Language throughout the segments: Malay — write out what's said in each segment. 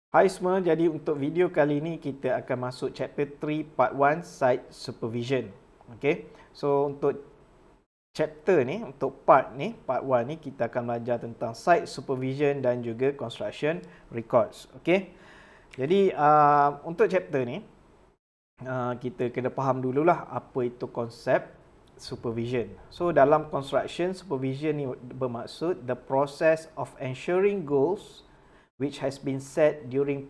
Hai semua, jadi untuk video kali ini kita akan masuk chapter 3 part 1 site supervision. Okay, so untuk chapter ni, untuk part 1 ni kita akan belajar tentang site supervision dan juga construction records. Okay, jadi untuk chapter ni kita kena faham dululah apa itu konsep supervision. So dalam construction supervision ni bermaksud the process of ensuring goals which has been set during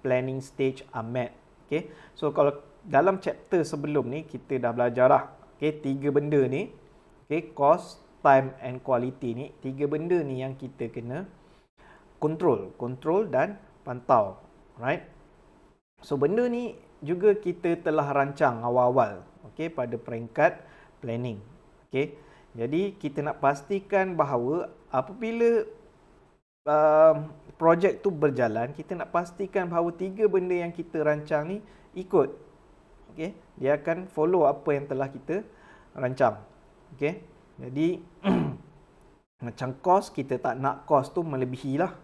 planning stage are met. Okay, so kalau dalam chapter sebelum ni kita dah belajar dah. Okay, tiga benda ni, okay, cost, time and quality ni, tiga benda ni yang kita kena control dan pantau, right? So benda ni juga kita telah rancang awal-awal, okay, pada peringkat planning. Okay, jadi kita nak pastikan bahawa apabila projek tu berjalan, kita nak pastikan bahawa tiga benda yang kita rancang ni ikut. Okay, dia akan follow apa yang telah kita rancang. Okay, jadi macam cost, kita tak nak cost tu melebihi lah.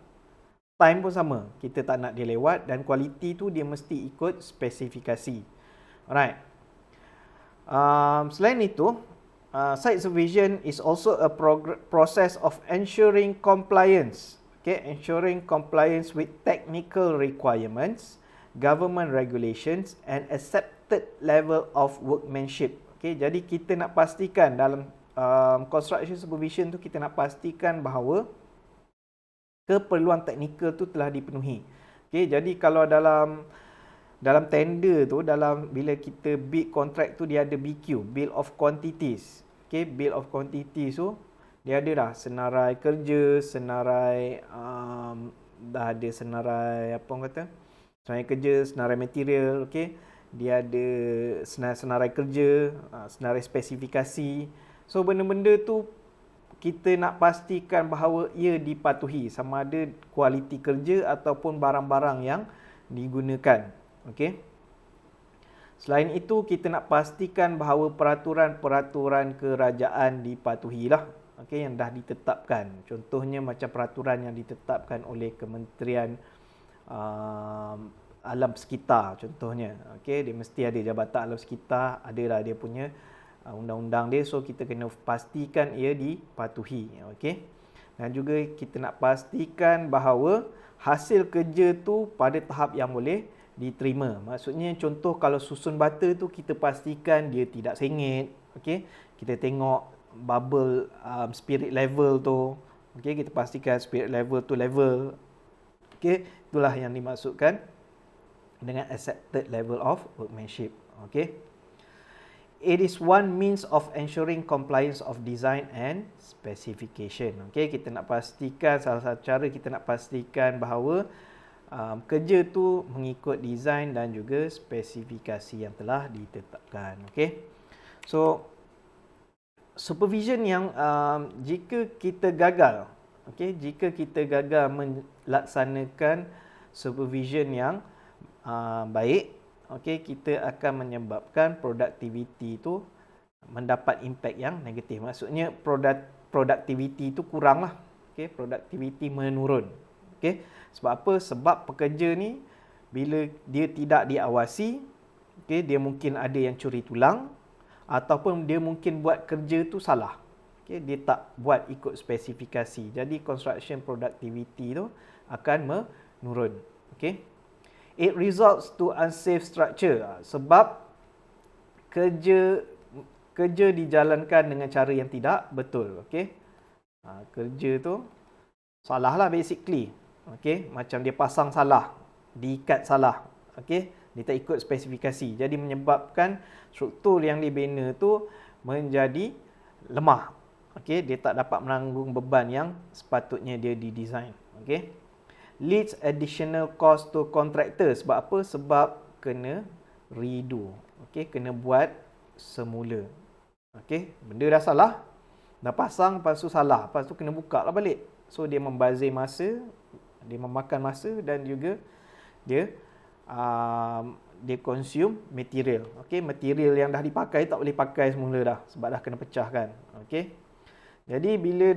Time pun sama, kita tak nak dia lewat, dan quality tu dia mesti ikut spesifikasi. Alright. Selain itu, site supervision is also a process of ensuring compliance. Okay, ensuring compliance with technical requirements, government regulations and accepted level of workmanship. Okay, jadi kita nak pastikan dalam construction supervision tu, kita nak pastikan bahawa keperluan teknikal tu telah dipenuhi. Okay, jadi kalau dalam tender tu, bila kita bid contract tu, dia ada BQ, Bill of Quantities. Okay, Bill of Quantities tu dia ada dah senarai kerja, senarai dah ada senarai apa orang kata? Senarai kerja, senarai material, okey. Dia ada senarai kerja, senarai spesifikasi. So benda-benda tu kita nak pastikan bahawa ia dipatuhi, sama ada kualiti kerja ataupun barang-barang yang digunakan. Okey. Selain itu, kita nak pastikan bahawa peraturan-peraturan kerajaan dipatuhilah. Okey, yang dah ditetapkan. Contohnya macam peraturan yang ditetapkan oleh Kementerian Alam Sekitar contohnya. Okey, dia mesti ada Jabatan Alam Sekitar, adalah dia punya undang-undang dia, so kita kena pastikan ia dipatuhi. Okey. Dan juga kita nak pastikan bahawa hasil kerja tu pada tahap yang boleh diterima. Maksudnya contoh kalau susun bata tu, kita pastikan dia tidak sengit. Okey, kita tengok bubble spirit level tu. Okey, kita pastikan spirit level tu level. Okey, itulah yang dimaksudkan dengan accepted level of workmanship. Okey, it is one means of ensuring compliance of design and specification. Okey, kita nak pastikan, salah satu cara kita nak pastikan bahawa kerja tu mengikut design dan juga spesifikasi yang telah ditetapkan. Okey, so supervision yang jika kita gagal, okey, jika kita gagal melaksanakan supervision yang baik, okey, kita akan menyebabkan produktiviti itu mendapat impact yang negatif. Maksudnya produktiviti itu kuranglah. Okey, produktiviti menurun. Okey, sebab apa? Sebab pekerja ni bila dia tidak diawasi, okey, dia mungkin ada yang curi tulang ataupun dia mungkin buat kerja tu salah. Okey, dia tak buat ikut spesifikasi. Jadi construction productivity tu akan menurun. Okey. It results to unsafe structure, sebab kerja dijalankan dengan cara yang tidak betul. Okey. Kerja tu salah lah basically. Okey, macam dia pasang salah, diikat salah. Okey, dia tak ikut spesifikasi. Jadi menyebabkan struktur yang dibina tu menjadi lemah. Okey, dia tak dapat menanggung beban yang sepatutnya dia didesain. Okey. Leads additional cost to contractor. Sebab apa? Sebab kena redo. Okey, kena buat semula. Okey, benda dah salah, dah pasang, lepas tu salah, lepas tu kena buka lah balik. So dia membazir masa, dia memakan masa, dan juga dia consume material. Okey, material yang dah dipakai tak boleh pakai semula dah sebab dah kena pecahkan. Okey. Jadi bila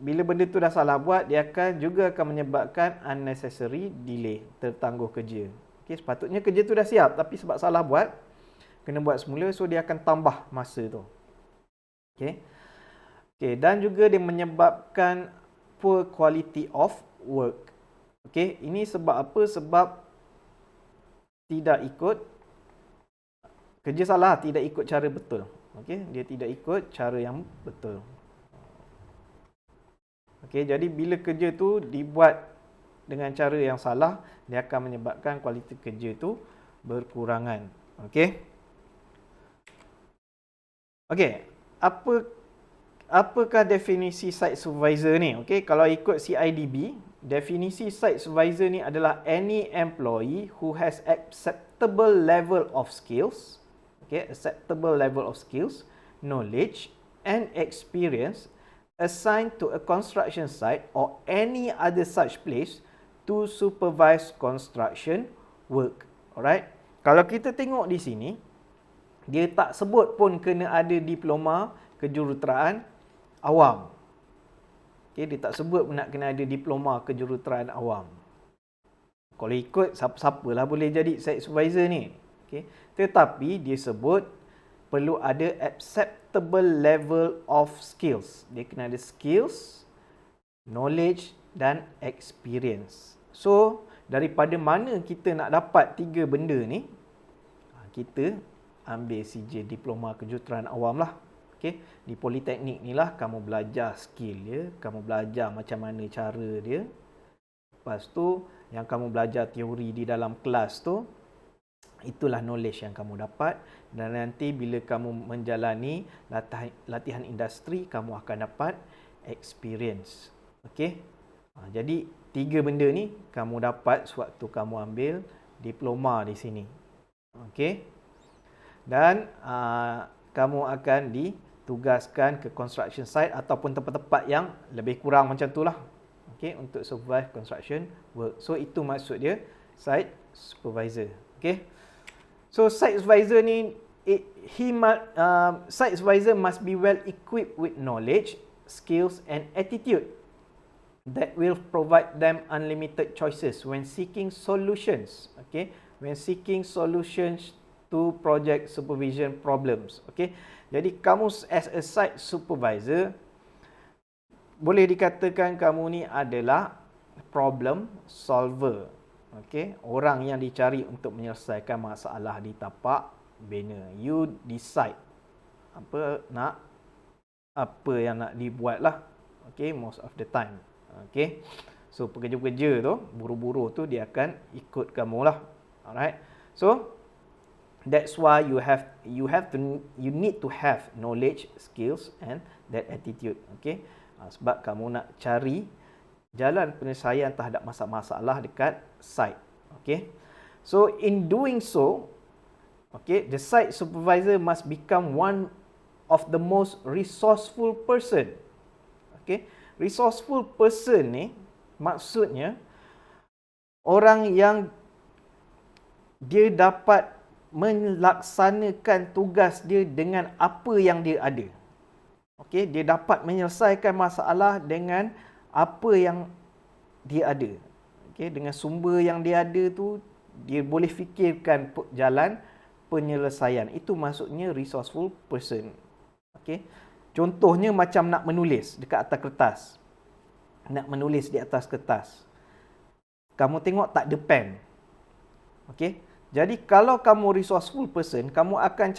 bila benda tu dah salah buat, dia akan menyebabkan unnecessary delay, tertangguh kerja. Okey, sepatutnya kerja tu dah siap tapi sebab salah buat, kena buat semula, so dia akan tambah masa tu. Okey. Okey, dan juga dia menyebabkan poor quality of work. Okey, ini sebab apa? Sebab tidak ikut kerja salah, tidak ikut cara betul. Okey, dia tidak ikut cara yang betul. Okey, jadi bila kerja tu dibuat dengan cara yang salah, dia akan menyebabkan kualiti kerja tu berkurangan. Okey. Okey, apakah definisi site supervisor ni? Okey, kalau ikut CIDB, definisi site supervisor ni adalah any employee who has acceptable level of skills, acceptable level of skills, knowledge and experience assigned to a construction site or any other such place to supervise construction work. Alright. Kalau kita tengok di sini, dia tak sebut pun kena ada diploma kejuruteraan awam. Okay, dia tak sebut pun nak kena ada diploma kejuruteraan awam. Kalau ikut, siapa-siapalah boleh jadi site supervisor ni. Okay. Tetapi dia sebut perlu ada acceptable level of skills. Dia kena ada skills, knowledge dan experience. So, daripada mana kita nak dapat tiga benda ni? Kita ambil CJ Diploma Kejuruteraan Awam lah. Okay. Di Politeknik ni lah kamu belajar skill dia, kamu belajar macam mana cara dia. Lepas tu, yang kamu belajar teori di dalam kelas tu, itulah knowledge yang kamu dapat, dan nanti bila kamu menjalani latihan industri, kamu akan dapat experience. Okey. Jadi tiga benda ni kamu dapat sewaktu kamu ambil diploma di sini. Okey. Dan kamu akan ditugaskan ke construction site ataupun tempat-tempat yang lebih kurang macam itulah. Okey, untuk supervise construction work. So itu maksud dia site supervisor. Okey. So site supervisor ni, site supervisor must be well equipped with knowledge, skills and attitude that will provide them unlimited choices when seeking solutions. Okay, when seeking solutions to project supervision problems. Okay, jadi kamu as a site supervisor, boleh dikatakan kamu ni adalah problem solver. Okey, orang yang dicari untuk menyelesaikan masalah di tapak bina. You decide apa yang nak dibuat lah. Okey, most of the time. Okey. So pekerja-pekerja tu, buruh-buruh tu dia akan ikut kamu lah. Alright. So that's why you need to have knowledge, skills and that attitude. Okey. Sebab kamu nak cari jalan penyelesaian terhadap masalah dekat site. Okay. So in doing so, okay, the site supervisor must become one of the most resourceful person. Okay. Resourceful person ni maksudnya orang yang dia dapat melaksanakan tugas dia dengan apa yang dia ada. Okay, dia dapat menyelesaikan masalah dengan apa yang dia ada. Okay, dengan sumber yang dia ada tu, dia boleh fikirkan jalan penyelesaian. Itu maksudnya resourceful person. Okay. Contohnya macam nak menulis dekat atas kertas. Nak menulis di atas kertas. Kamu tengok tak ada pen. Okay. Jadi kalau kamu resourceful person, kamu akan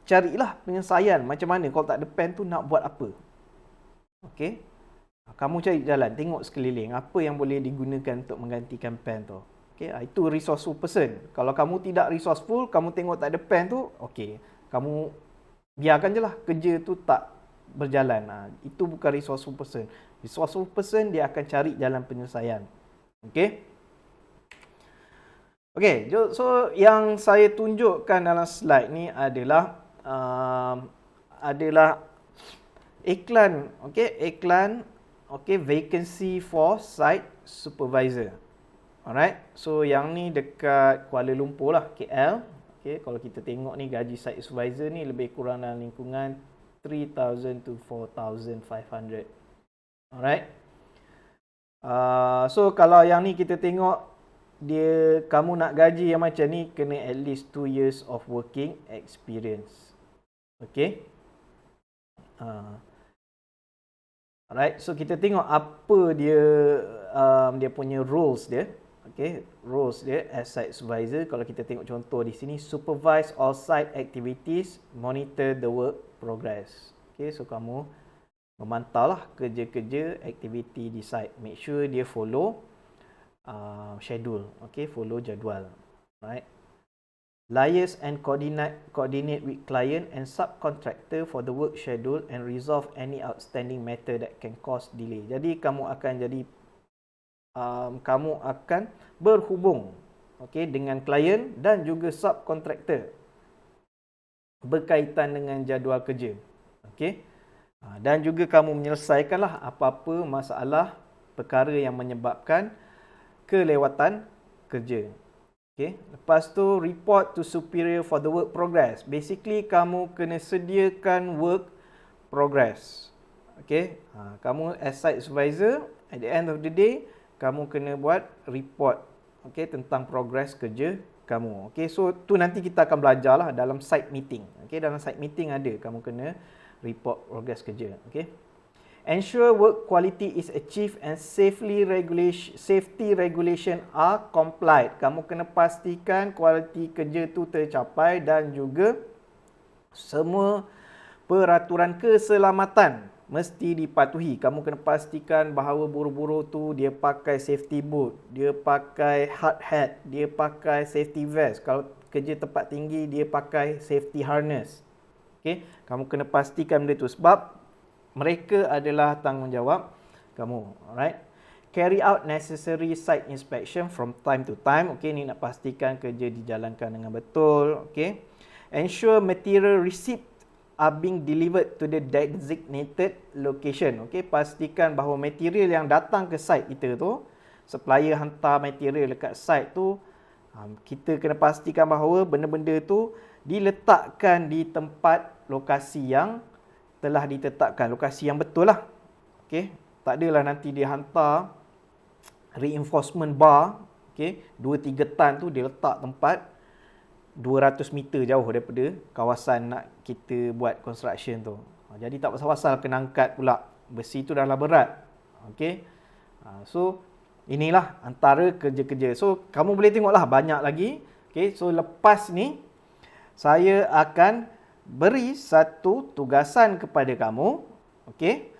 carilah penyelesaian macam mana kalau tak ada pen tu nak buat apa. Okay. Kamu cari jalan, tengok sekeliling apa yang boleh digunakan untuk menggantikan pen tu. Okay, itu resourceful person. Kalau kamu tidak resourceful, kamu tengok tak ada pen tu, okay, kamu biarkan je lah kerja tu tak berjalan. Itu bukan resourceful person. Resourceful person dia akan cari jalan penyelesaian. Okay. Okay, so yang saya tunjukkan dalam slide ni adalah iklan, okay, iklan. Okay, vacancy for site supervisor. Alright, so yang ni dekat Kuala Lumpur lah, KL. Okay, kalau kita tengok ni gaji site supervisor ni lebih kurang dalam lingkungan 3,000 to 4,500. Alright. So kalau yang ni kita tengok, kamu nak gaji yang macam ni kena at least 2 years of working experience. Okay. Alright, so kita tengok apa dia punya roles dia. Okay, roles dia as site supervisor. Kalau kita tengok contoh di sini, supervise all site activities, monitor the work progress. Okay, so kamu memantaulah kerja-kerja aktiviti di site. Make sure dia follow schedule. Okay, follow jadual. Right. Liaise and coordinate with client and subcontractor for the work schedule and resolve any outstanding matter that can cause delay. Jadi kamu akan berhubung, okay, dengan klien dan juga subkontraktor berkaitan dengan jadual kerja, okay. Dan juga kamu menyelesaikanlah apa-apa masalah perkara yang menyebabkan kelewatan kerja, okay. Lepas tu report to superior for the work progress. Basically kamu kena sediakan work progress, okay. Kamu as site supervisor, at the end of the day kamu kena buat report, okay, tentang progress kerja kamu. Okay, so tu nanti kita akan belajar lah dalam site meeting. Okay, dalam site meeting ada kamu kena report progress kerja. Okay. Ensure work quality is achieved and safety regulation are complied. Kamu kena pastikan kualiti kerja tu tercapai dan juga semua peraturan keselamatan mesti dipatuhi. Kamu kena pastikan bahawa buruh-buruh tu dia pakai safety boot, dia pakai hard hat, dia pakai safety vest. Kalau kerja tempat tinggi dia pakai safety harness. Okey, kamu kena pastikan benda tu sebab mereka adalah tanggungjawab kamu. Alright. Carry out necessary site inspection from time to time. Okey, ni nak pastikan kerja dijalankan dengan betul. Okey. Ensure material receipt are being delivered to the designated location. Okey, pastikan bahawa material yang datang ke site kita tu, supplier hantar material dekat site tu, kita kena pastikan bahawa benda-benda tu diletakkan di tempat lokasi yang telah ditetapkan, lokasi yang betul lah. Okey, tak adalah nanti dia hantar reinforcement bar, okey, 2-3 tan tu dia letak tempat 200 meter jauh daripada kawasan nak kita buat construction tu. Jadi tak pasal-pasal kena angkat pula. Besi tu dah lah berat. Okey. So inilah antara kerja-kerja. So kamu boleh tengoklah banyak lagi. Okey, so lepas ni saya akan beri satu tugasan kepada kamu. Okey.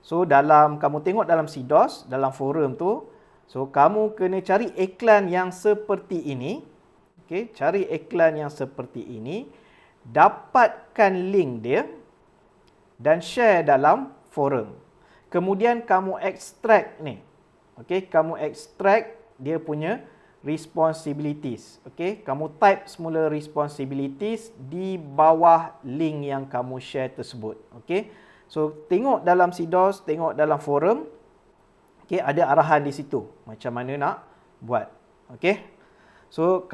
So kamu tengok dalam CDOS, dalam forum tu, so kamu kena cari iklan yang seperti ini. Okay, cari iklan yang seperti ini, dapatkan link dia dan share dalam forum. Kemudian kamu extract ni. Okay, kamu extract dia punya responsibilities. Okay, kamu type semula responsibilities di bawah link yang kamu share tersebut. Okay, so tengok dalam CDOS, tengok dalam forum. Okay, ada arahan di situ macam mana nak buat. Okay. So,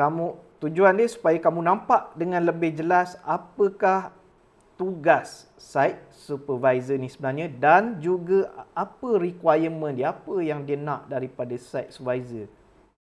tujuan dia supaya kamu nampak dengan lebih jelas apakah tugas site supervisor ni sebenarnya dan juga apa requirement dia, apa yang dia nak daripada site supervisor.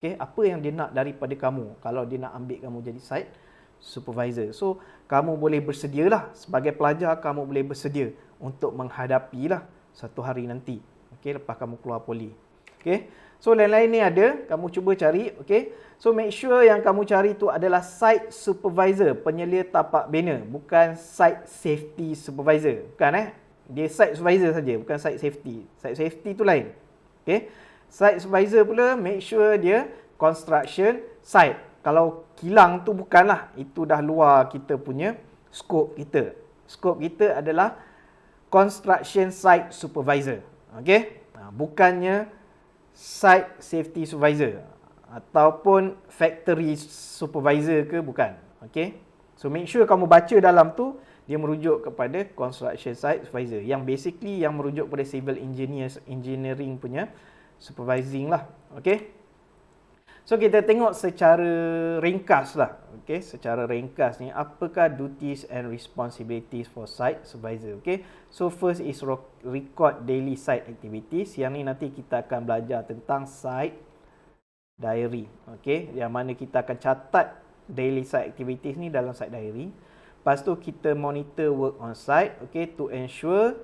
Okay, apa yang dia nak daripada kamu kalau dia nak ambil kamu jadi site supervisor. So, kamu boleh bersedialah sebagai pelajar, kamu boleh bersedia untuk menghadapilah satu hari nanti. Okay, lepas kamu keluar poli. Okay. So, lain-lain ni ada, kamu cuba cari, okay. So, make sure yang kamu cari tu adalah site supervisor, penyelia tapak bena, bukan site safety supervisor. Bukan dia site supervisor saja, bukan site safety. Site safety tu lain. Okay. Site supervisor pula, make sure dia construction site. Kalau kilang tu bukanlah, itu dah luar kita punya scope kita. Scope kita adalah construction site supervisor. Okay. Bukannya site safety supervisor ataupun factory supervisor ke, bukan. Okay. So make sure kamu baca dalam tu dia merujuk kepada construction site supervisor yang basically yang merujuk pada civil engineering punya supervising lah. Okay. So kita tengok secara ringkas lah. Okay, secara ringkas ni apakah duties and responsibilities for site supervisor. Okay, so first is record daily site activities. Yang ni nanti kita akan belajar tentang site diary. Okay, yang mana kita akan catat daily site activities ni dalam site diary. Lepas tu kita monitor work on site, okay, to ensure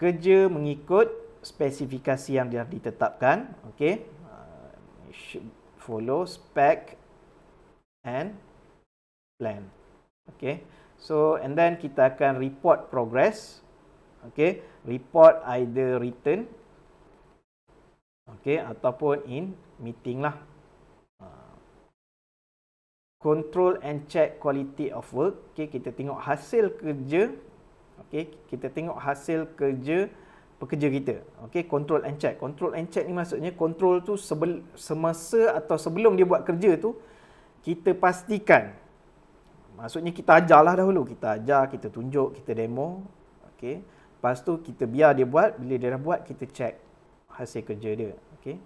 kerja mengikut spesifikasi yang dah ditetapkan. Okay, should follow spec and plan. Okay, so and then kita akan report progress. Okay, report either written, okay, ataupun in meeting lah. Control and check quality of work. Okay, kita tengok hasil kerja. Okay, kita tengok hasil kerja pekerja kita. Okay, control and check. Control and check ni maksudnya control tu semasa atau sebelum dia buat kerja tu, kita pastikan. Maksudnya kita ajarlah dahulu. Kita ajar, kita tunjuk, kita demo. Okay, lepas tu kita biar dia buat. Bila dia dah buat, kita check hasil kerja dia. Okay.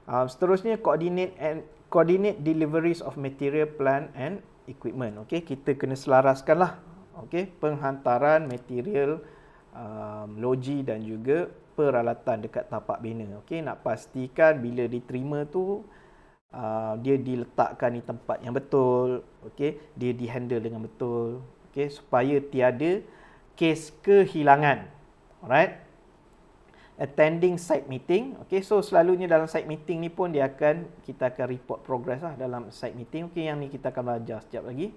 Seterusnya, coordinate deliveries of material, plant and equipment. Okay, kita kena selaraskan lah. Okay, penghantaran material, logi dan juga peralatan dekat tapak bina. Okay, nak pastikan bila diterima tu dia diletakkan di tempat yang betul. Okay, dia dihandle dengan betul. Okay, supaya tiada kes kehilangan. Alright. Attending site meeting. Okay, so selalunya dalam site meeting ni pun kita akan report progress lah dalam site meeting. Okay, yang ni kita akan belajar sekejap lagi.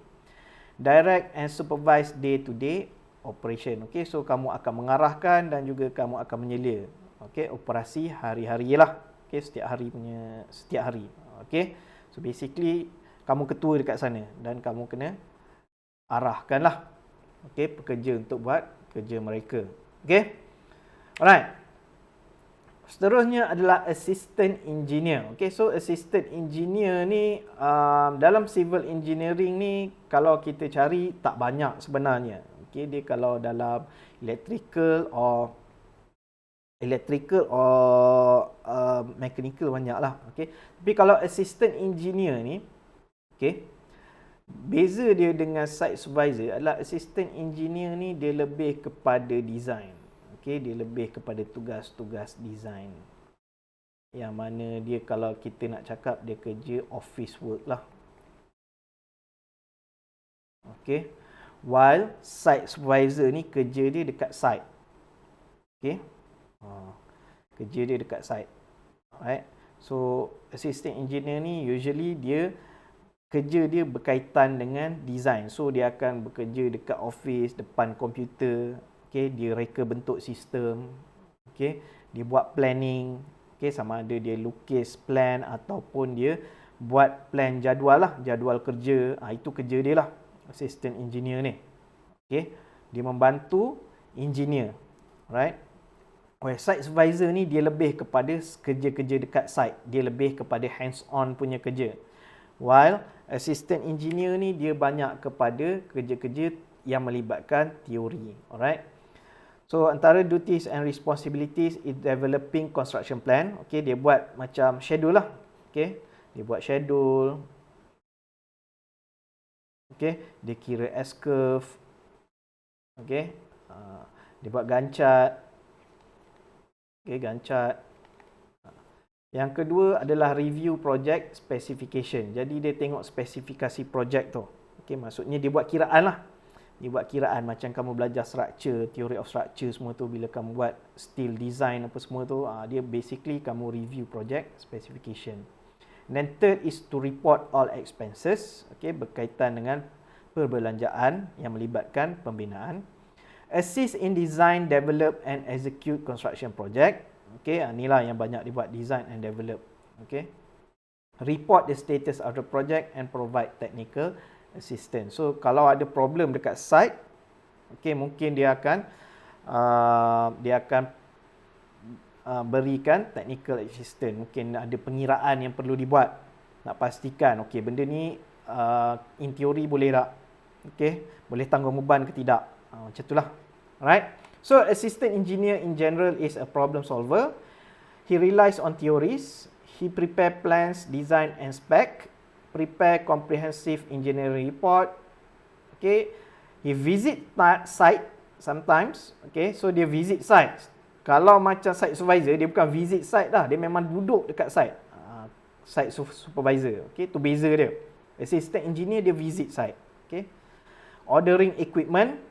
Direct and supervise day-to-day operation. Okay, so kamu akan mengarahkan dan juga kamu akan menyelia. Okay, operasi hari-hari lah. Okay, setiap hari. Okay, so basically kamu ketua dekat sana dan kamu kena arahkan lah. Okay, pekerja untuk buat kerja mereka. Okay, alright. Seterusnya adalah assistant engineer. Okay, so assistant engineer ni dalam civil engineering ni kalau kita cari tak banyak sebenarnya. Okay, dia kalau dalam electrical or mechanical banyak lah. Okay, tapi kalau assistant engineer ni, okay, beza dia dengan site supervisor adalah assistant engineer ni dia lebih kepada design. Okay, dia lebih kepada tugas-tugas design. Yang mana dia kalau kita nak cakap dia kerja office work lah. Okay, while site supervisor ni kerja dia dekat site. Okay, kerja dia dekat site. Alright, so assistant engineer ni usually kerja dia berkaitan dengan design. So dia akan bekerja dekat office, depan komputer. Okay, dia reka bentuk sistem. Okay, dia buat planning. Okay, sama ada dia lukis plan ataupun dia buat plan jadual lah, jadual kerja. Itu kerja dia lah, assistant engineer ni. Okay, dia membantu engineer. Alright. Site supervisor ni dia lebih kepada kerja-kerja dekat site. Dia lebih kepada hands-on punya kerja. While assistant engineer ni dia banyak kepada kerja-kerja yang melibatkan teori. Alright. So antara duties and responsibilities is developing construction plan. Okay, dia buat macam schedule lah. Okay, dia buat schedule. Okay, dia kira S-curve. Okay, dia buat Gantt chart. Okay, Gantt chart. Yang kedua adalah review project specification. Jadi dia tengok spesifikasi projek tu. Okay, maksudnya dia buat kiraan lah. Dia buat kiraan macam kamu belajar structure, theory of structure semua tu, bila kamu buat steel design apa semua tu, dia basically kamu review project specification. And then third is to report all expenses. Okay, berkaitan dengan perbelanjaan yang melibatkan pembinaan. Assist in design, develop and execute construction project. Okay, inilah yang banyak dibuat, design and develop. Okay, report the status of the project and provide technical assistance. So kalau ada problem dekat site, okay, mungkin dia akan berikan technical assistance. Mungkin ada pengiraan yang perlu dibuat, nak pastikan okay, benda ni in theory boleh tak, okay, boleh tanggung beban ke tidak, macam itulah. Alright, so assistant engineer in general is a problem solver. He relies on theories. he prepare plans, design and spec, prepare comprehensive engineering report. Okay, he visit site sometimes. Okay, so dia visit site. Kalau macam site supervisor, dia bukan visit site dah, dia memang duduk dekat site. Site supervisor. Okay, tu beza dia. Assistant engineer dia visit site. Okay, ordering equipment,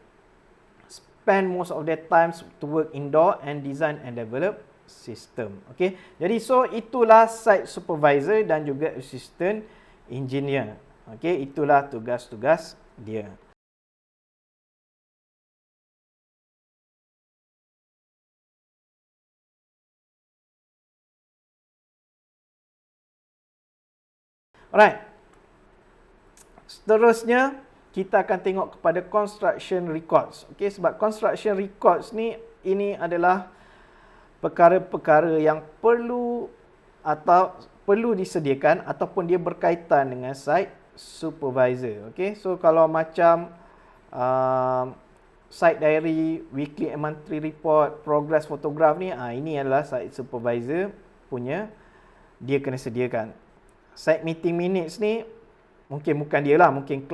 spend most of their times to work indoor and design and develop system. Okay, jadi so itulah site supervisor dan juga assistant engineer. Okay, itulah tugas-tugas dia. Alright. Seterusnya, kita akan tengok kepada construction records. Okay, sebab construction records ni, ini adalah perkara-perkara yang perlu disediakan ataupun dia berkaitan dengan site supervisor. Okay, so kalau macam site diary, weekly and monthly report, progress photograph ni, ini adalah site supervisor punya, dia kena sediakan. Site meeting minutes ni mungkin bukan dia lah, mungkin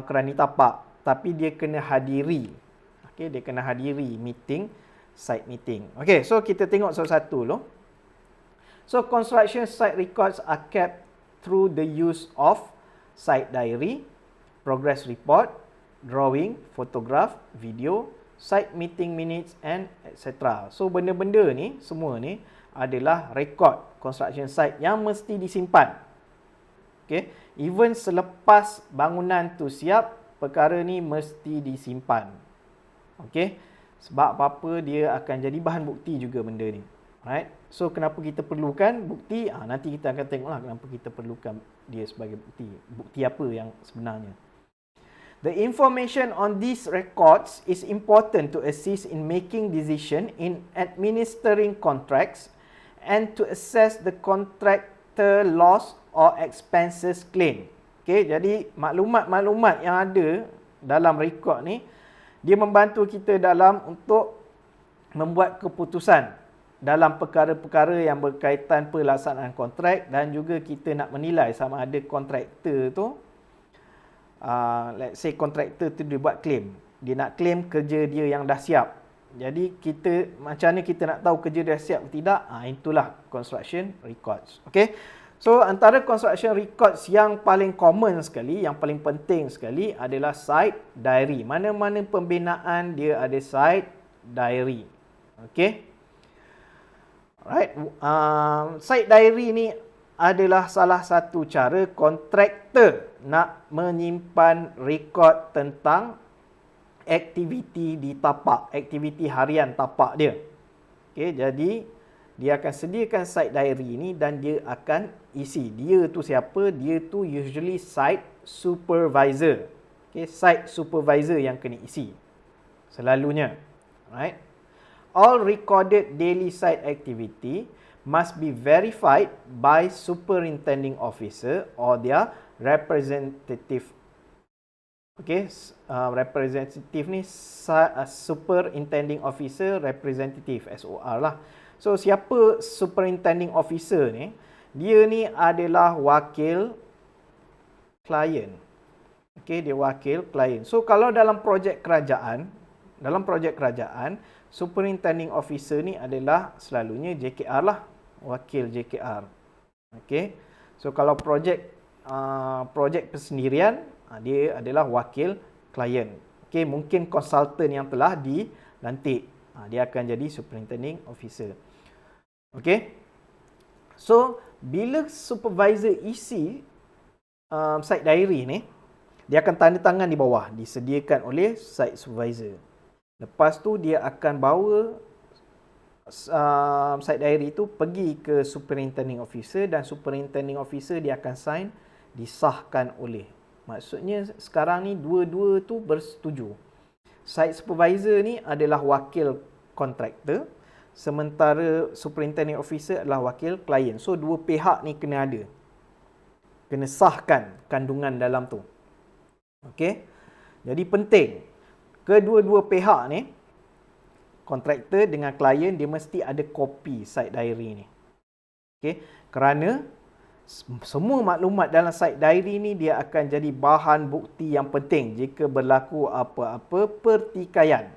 kerani tapak, tapi dia kena hadiri. Okay, dia kena hadiri meeting, site meeting. Okay, so kita tengok satu-satu loh. So construction site records are kept through the use of site diary, progress report, drawing, photograph, video, site meeting minutes and etc. So benda-benda ni, semua ni adalah rekod construction site yang mesti disimpan. Okay, even selepas bangunan tu siap, perkara ni mesti disimpan. Okay, sebab apa-apa dia akan jadi bahan bukti juga benda ni. Alright, so kenapa kita perlukan bukti? Nanti kita akan tengoklah kenapa kita perlukan dia sebagai bukti. Bukti apa yang sebenarnya. The information on these records is important to assist in making decision in administering contracts and to assess the contractor loss or expenses claim. Okay, jadi maklumat-maklumat yang ada dalam rekod ni, dia membantu kita dalam untuk membuat keputusan dalam perkara-perkara yang berkaitan pelaksanaan kontrak dan juga kita nak menilai sama ada kontraktor tu, let's say kontraktor tu dia buat claim. Dia nak claim kerja dia yang dah siap. Jadi kita, macam mana kita nak tahu kerja dia siap atau tidak? Itulah construction records. Okay. So, antara construction records yang paling common sekali, yang paling penting sekali adalah site diary. Mana-mana pembinaan dia ada site diary. Okay. Alright. Site diary ni adalah salah satu cara kontraktor nak menyimpan rekod tentang aktiviti di tapak, aktiviti harian tapak dia. Okay, jadi dia akan sediakan site diary ni dan dia akan isi. Dia tu siapa? Dia tu usually site supervisor. Okay, site supervisor yang kena isi selalunya. Right? All recorded daily site activity must be verified by superintending officer or their representative. Okay, representative ni superintending officer representative, SOR lah. So, siapa superintending officer ni? Dia ni adalah wakil klien. Okay, dia wakil klien. So, kalau dalam projek kerajaan, superintending officer ni adalah selalunya JKR lah, wakil JKR. Okay, so kalau projek persendirian, dia adalah wakil klien. Okay, mungkin konsultan yang telah dilantik, dia akan jadi superintending officer. Okay, so bila supervisor isi site diary ni, dia akan tanda tangan di bawah, disediakan oleh site supervisor. Lepas tu dia akan bawa site diary itu pergi ke superintending officer dan superintending officer dia akan sign, disahkan oleh. Maksudnya sekarang ni dua-dua tu bersetuju. Site supervisor ni adalah wakil kontraktor, sementara superintending officer adalah wakil klien. So dua pihak ni kena ada. Kena sahkan kandungan dalam tu. Okey. Jadi penting kedua-dua pihak ni, kontraktor dengan klien, dia mesti ada kopi site diary ni. Okey, kerana semua maklumat dalam site diary ni dia akan jadi bahan bukti yang penting jika berlaku apa-apa pertikaian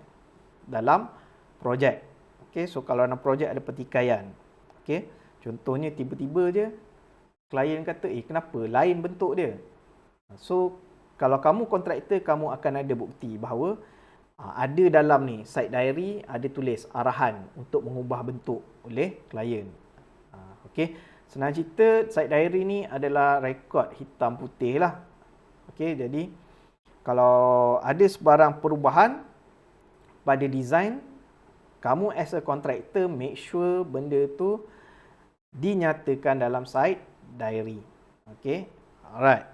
dalam projek. Okey, so kalau dalam projek ada pertikaian. Okey, contohnya tiba-tiba je klien kata, kenapa lain bentuk dia? So kalau kamu kontraktor, kamu akan ada bukti bahawa ada dalam ni site diary ada tulis arahan untuk mengubah bentuk oleh klien. Okey, senang cerita site diary ni adalah rekod hitam putih lah. Okey, jadi kalau ada sebarang perubahan pada design, kamu as a contractor make sure benda tu dinyatakan dalam site diary. Okey, alright.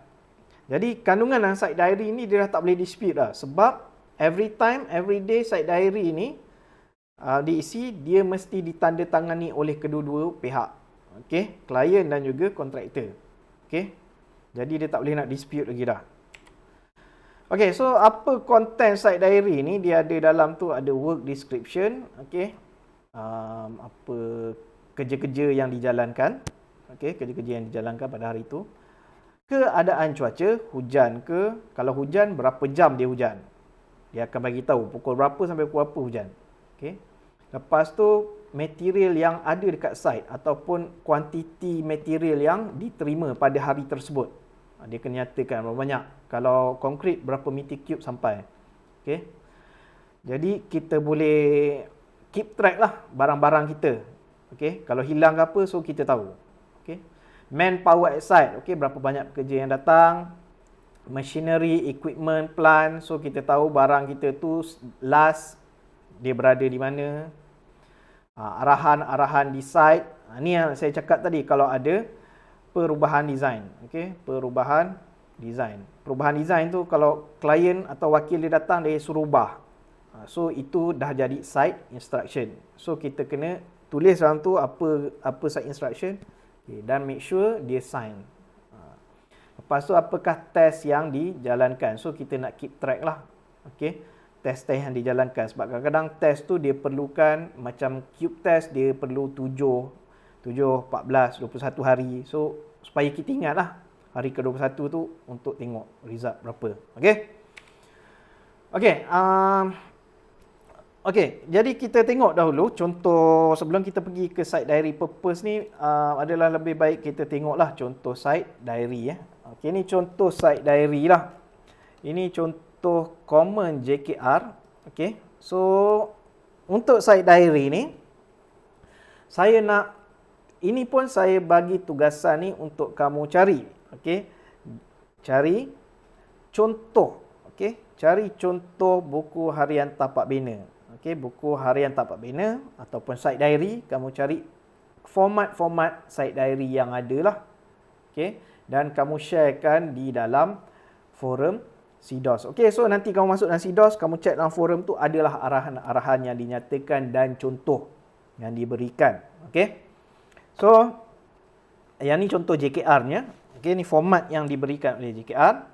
Jadi kandungan dalam site diary ni dia dah tak boleh dispute dah, sebab every time, every day site diary ni diisi, dia mesti ditandatangani oleh kedua-dua pihak. Okey, klien dan juga kontraktor. Okey, jadi dia tak boleh nak dispute lagi dah. Okey, so apa content site diary ni? Dia ada dalam tu ada work description, okey, apa kerja-kerja yang dijalankan, okey, kerja-kerja yang dijalankan pada hari itu. Keadaan cuaca, hujan ke? Kalau hujan, berapa jam dia hujan? Dia akan bagi tahu pukul berapa sampai pukul berapa hujan. Okey. Lepas tu material yang ada dekat site ataupun kuantiti material yang diterima pada hari tersebut. Dia kena nyatakan berapa banyak. Kalau konkrit, berapa meter cube sampai. Okey. Jadi kita boleh keep track lah barang-barang kita. Okey. Kalau hilang ke apa, so kita tahu. Okey. Manpower at site. Okey, berapa banyak pekerja yang datang. Machinery, equipment, plant. So kita tahu barang kita tu last dia berada di mana. Arahan-arahan di site. Ni yang saya cakap tadi, kalau ada perubahan design. Okey, perubahan design. Perubahan design tu kalau klien atau wakil dia datang, dia suruh ubah. So itu dah jadi site instruction. So kita kena tulis dalam tu apa site instruction, okay, dan make sure dia sign. Lepas tu apakah test yang dijalankan. So kita nak keep track lah. Okey, test yang dijalankan. Sebab kadang-kadang test tu dia perlukan macam cube test, dia perlu 7, 14, 21 hari. So supaya kita ingat lah hari ke-21 tu untuk tengok result berapa. Okey. Okey, okey, jadi kita tengok dahulu contoh sebelum kita pergi ke site diary purpose ni, adalah lebih baik kita tengoklah contoh site diary . Okey, ni contoh site diary lah. Ini contoh common JKR. Okey. So untuk site diary ni saya nak, ini pun saya bagi tugasan ni untuk kamu cari. Okey. Cari contoh, okey, cari contoh buku harian tapak bina. Okey, buku harian tapak bina ataupun site diary, kamu cari format-format site diary yang ada lah. Okey, dan kamu sharekan di dalam forum CDOS. Okey, so nanti kamu masuk dalam CDOS, kamu cek dalam forum tu adalah arahan-arahan yang dinyatakan dan contoh yang diberikan. Okey. So yang ni contoh JKR-nya. Okey, ni format yang diberikan oleh JKR.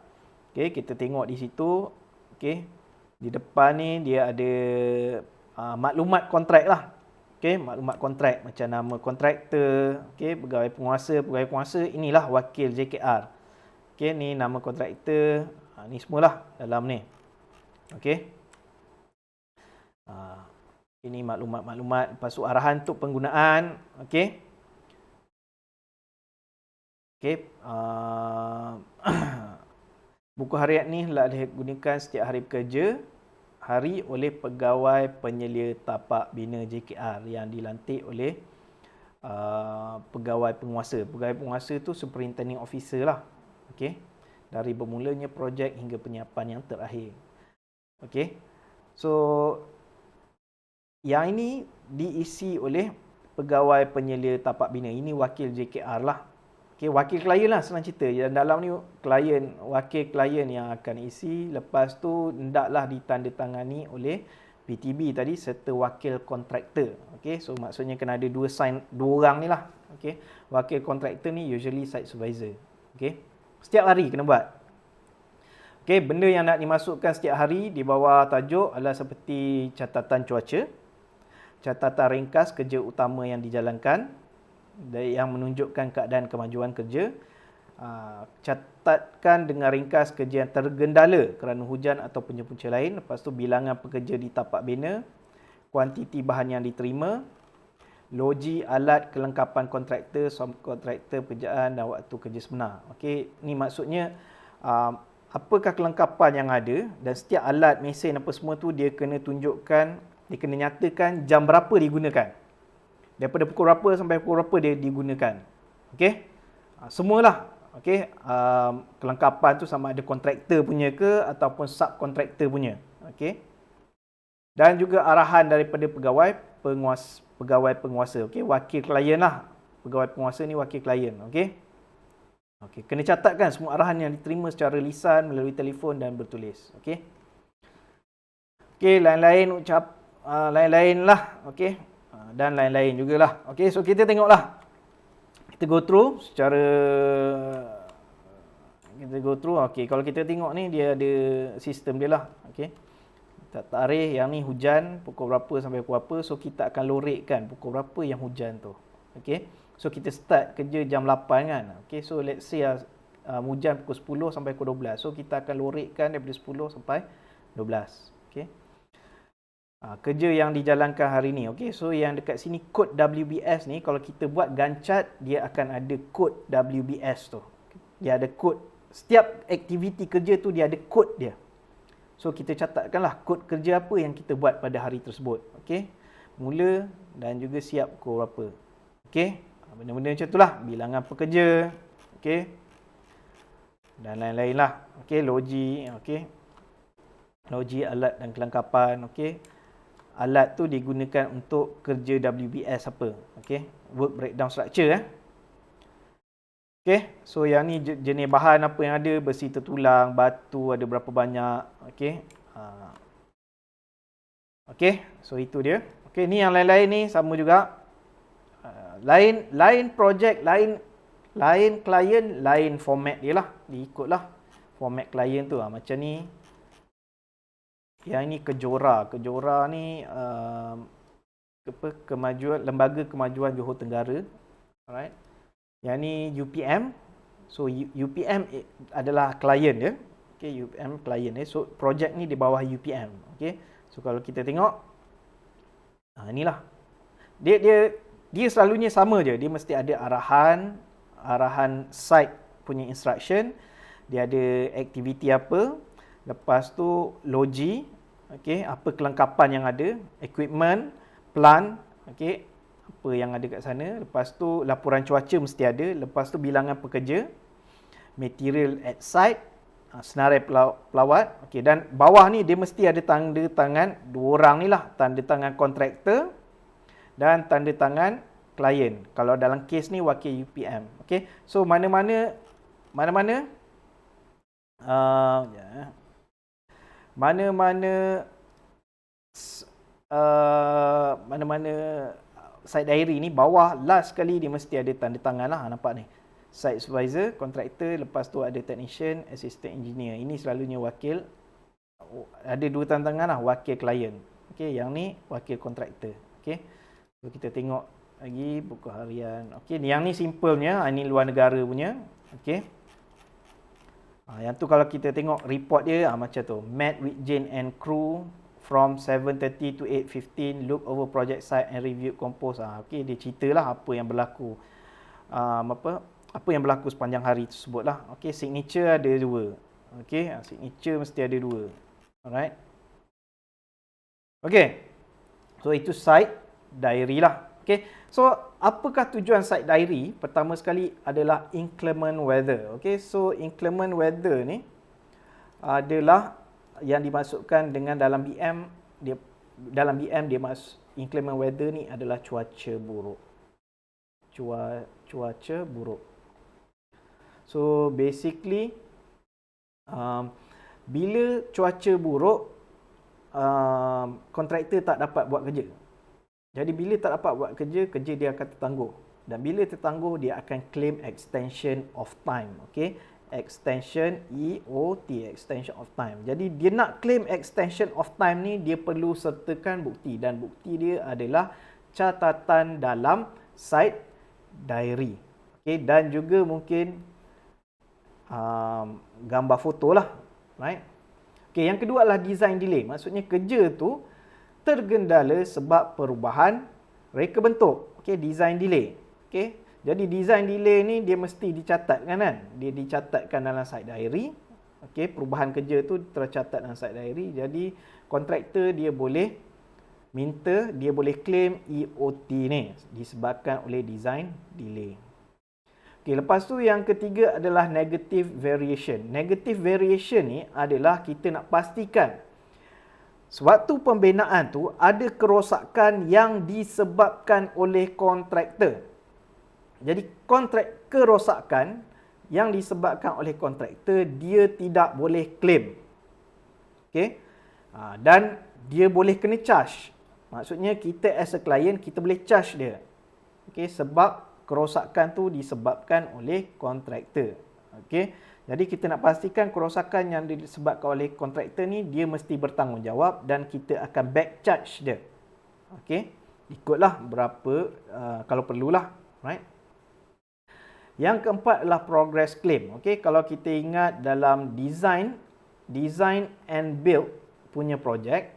Okey, kita tengok di situ. Okey. Di depan ni dia ada maklumat kontrak lah. Okey, maklumat kontrak macam nama kontraktor, okey, pegawai penguasa, inilah wakil JKR. Okey, ni nama kontraktor, ni semualah dalam ni. Okey. Ini maklumat-maklumat, lepas tu arahan untuk penggunaan, okey. Okey, buku harian ni telah digunakan setiap hari bekerja hari oleh pegawai penyelia tapak bina JKR yang dilantik oleh pegawai penguasa. Pegawai penguasa tu superintending officer lah. Okey. Dari bermulanya projek hingga penyiapan yang terakhir. Okey. So yang ini diisi oleh pegawai penyelia tapak bina. Ini wakil JKR lah. Okey, wakil klien lah senang cerita. Yang dalam ni klien, wakil klien yang akan isi. Lepas tu hendaklah ditandatangani oleh PTB tadi serta wakil kontraktor. Okey, so maksudnya kena ada dua orang ni lah. Okey, wakil kontraktor ni usually site supervisor. Okey, setiap hari kena buat. Okey, benda yang nak dimasukkan setiap hari di bawah tajuk adalah seperti catatan cuaca, catatan ringkas kerja utama yang dijalankan, yang menunjukkan keadaan kemajuan kerja. Catatkan dengan ringkas kerja yang tergendala kerana hujan atau punca-punca lain. Lepas tu bilangan pekerja di tapak bina, kuantiti bahan yang diterima, logi, alat, kelengkapan kontraktor, subkontraktor, pekerjaan dan waktu kerja sebenar. Okey, ni maksudnya apakah kelengkapan yang ada dan setiap alat, mesin apa semua tu dia kena tunjukkan, dia kena nyatakan jam berapa digunakan. Daripada pukul berapa sampai pukul berapa dia digunakan. Okey? Semualah. Okey, kelengkapan tu sama ada kontraktor punya ke ataupun subkontraktor punya. Okey. Dan juga arahan daripada pegawai penguasa. Okey, wakil klien lah. Pegawai penguasa ni wakil klien. Okey. Okey, kena catatkan semua arahan yang diterima secara lisan, melalui telefon dan bertulis. Okey. Okey, lain-lain lah. Okey. Dan lain-lain jugalah. Okey, so kita tengoklah. Kita go through. Okey, kalau kita tengok ni dia ada sistem dia lah. Okey. Tarikh yang ni hujan pukul berapa sampai pukul berapa. So kita akan lorekkan pukul berapa yang hujan tu. Okey. So kita start kerja jam 8 kan. Okey, so let's say hujan pukul 10 sampai pukul 12. So kita akan lorekkan daripada 10 sampai 12. Okey. Kerja yang dijalankan hari ni. Okey, so yang dekat sini kod WBS ni kalau kita buat gancat dia akan ada kod WBS tu. Dia ada kod, setiap aktiviti kerja tu dia ada kod dia. So kita catatkanlah kod kerja apa yang kita buat pada hari tersebut. Okey. Mula dan juga siap pukul berapa. Okey. Benda-benda macam itulah, bilangan pekerja. Okey. Dan lain-lain lah. Okey, logi, okey. Logi, alat dan kelengkapan, okey. Alat tu digunakan untuk kerja WBS apa? Okey, work breakdown structure Okey, so yang ni jenis bahan apa yang ada, besi tertulang, batu ada berapa banyak, okey. Okey, so itu dia. Okey, ni yang lain-lain ni sama juga. Lain projek, lain klien, lain format dia lah. Diikutlah format klien tu macam ni. Yang ini Kejora. Kejora ni Lembaga Kemajuan Johor Tenggara. Alright. Yang ni UPM. So UPM adalah klien dia. Okey, UPM klien dia. So projek ni di bawah UPM. Okey. So kalau kita tengok inilah. Dia selalunya sama je. Dia mesti ada arahan site punya instruction. Dia ada aktiviti apa. Lepas tu logi, okey, apa kelengkapan yang ada, equipment, plan, okey, apa yang ada kat sana. Lepas tu laporan cuaca mesti ada, lepas tu bilangan pekerja, material at site, senarai pelawat, okey, dan bawah ni dia mesti ada tanda tangan dua orang ni lah, tanda tangan kontraktor dan tanda tangan klien. Kalau dalam kes ni wakil UPM, okey. So mana-mana site diary ni bawah last sekali dia mesti ada tanda tangan lah, nampak ni. Site supervisor, kontraktor, lepas tu ada technician, assistant engineer. Ini selalunya wakil, ada dua tanda tangan lah, wakil klien. Okey, yang ni wakil kontraktor. Okey. So kita tengok lagi buku harian. Okey, yang ni simpelnya, ini luar negara punya. Okey. Yang tu kalau kita tengok report dia macam tu. Met with Jane and crew from 7:30 to 8:15, look over project site and review compose. Okey, dia ceritalah apa yang berlaku. Apa yang berlaku sepanjang hari tersebut lah. Okey, signature ada dua. Okey, signature mesti ada dua. Alright. Okey. So itu site diary lah. Okey. So apakah tujuan site diary? Pertama sekali adalah inclement weather. Okey, so inclement weather ni adalah yang dimasukkan dengan dalam BM dia inclement weather ni adalah cuaca buruk. Cuaca buruk. So basically bila cuaca buruk kontraktor tak dapat buat kerja. Jadi bila tak dapat buat kerja dia akan tertangguh. Dan bila tertangguh, dia akan claim extension of time. Okay? Extension EOT, extension of time. Jadi dia nak claim extension of time ni, dia perlu sertakan bukti. Dan bukti dia adalah catatan dalam site diary. Okey, dan juga mungkin gambar foto lah, right? Okey, yang kedua adalah design delay. Maksudnya kerja tu tergendala sebab perubahan reka bentuk. Okey, design delay. Okey, jadi design delay ni dia mesti dicatatkan kan? Dia dicatatkan dalam site diary. Okey, perubahan kerja tu tercatat dalam site diary. Jadi kontraktor dia boleh minta, dia boleh claim EOT ni disebabkan oleh design delay. Okey, lepas tu yang ketiga adalah negative variation. Negative variation ni adalah kita nak pastikan sewaktu pembinaan tu ada kerosakan yang disebabkan oleh kontraktor. Jadi kerosakan yang disebabkan oleh kontraktor dia tidak boleh claim. Okey. Dan dia boleh kena charge. Maksudnya kita as a client kita boleh charge dia. Okey, sebab kerosakan tu disebabkan oleh kontraktor. Okey. Jadi kita nak pastikan kerosakan yang disebabkan oleh kontraktor ni dia mesti bertanggungjawab dan kita akan back charge dia. Okey. Ikutlah berapa kalau perlulah, right? Yang keempat adalah progress claim. Okey, kalau kita ingat dalam design and build punya projek,